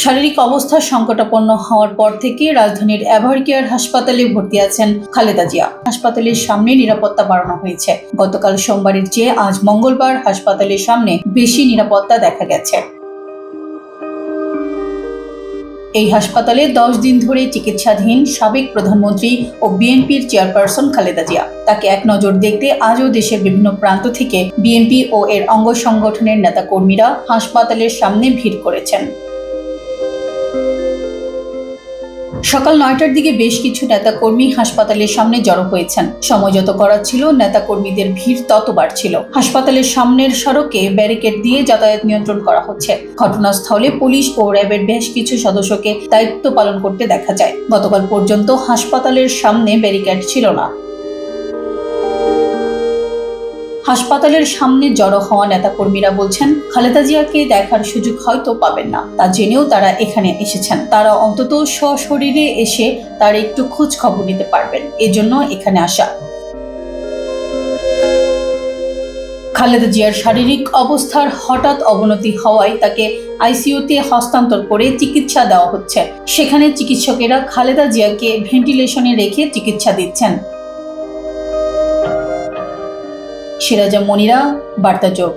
শারীরিক অবস্থা সংকটাপন্ন হওয়ার পর থেকে রাজধানীর এভারকেয়ার হাসপাতালে ভর্তি আছেন খালেদা জিয়া। হাসপাতালের সামনে নিরাপত্তা বাড়ানো হয়েছে। গতকাল সোমবারের চেয়ে আজ মঙ্গলবার হাসপাতালের সামনে বেশি নিরাপত্তা দেখা গেছে। এই হাসপাতালে 10 দিন ধরে চিকিৎসাধীন সাবেক প্রধানমন্ত্রী ও বিএনপির চেয়ারপারসন খালেদা জিয়া। তাকে এক নজর দেখতে আজও দেশের বিভিন্ন প্রান্ত থেকে বিএনপি ও এর অঙ্গ সংগঠনের নেতাকর্মীরা হাসপাতালের সামনে ভিড় করেছেন। সকাল 9টার দিকে বেশ কিছু নেতাকর্মী হাসপাতালের সামনে জড়ো হয়েছেন। সময় যত করাচ্ছিল, নেতাকর্মীদের ভিড় তত বাড়ছিল। হাসপাতালের সামনের সড়কে ব্যারিকেড দিয়ে যাতায়াত নিয়ন্ত্রণ করা হচ্ছে। ঘটনাস্থলে পুলিশ ও র্যাবের বেশ কিছু সদস্যকে দায়িত্ব পালন করতে দেখা যায়। গতকাল পর্যন্ত হাসপাতালের সামনে ব্যারিকেড ছিল না। হাসপাতালের সামনে জড়ো হওয়া নেতাকর্মীরা বলছেন, খালেদা জিয়াকে দেখার সুযোগ হয়তো পাবেন না, তা জেনেও তারা এখানে এসেছেন। তারা অন্তত সশরীরে এসে তার একটু খোঁজ খবর নিতে পারবেন, এজন্য এখানে আসা। খালেদা জিয়ার শারীরিক অবস্থার হঠাৎ অবনতি হওয়ায় তাকে আইসিইউতে হস্তান্তর করে চিকিৎসা দেওয়া হচ্ছে। সেখানে চিকিৎসকেরা খালেদা জিয়াকে ভেন্টিলেশনে রেখে চিকিৎসা দিচ্ছেন। সিরাজা মনিরা, বার্তা চোখ।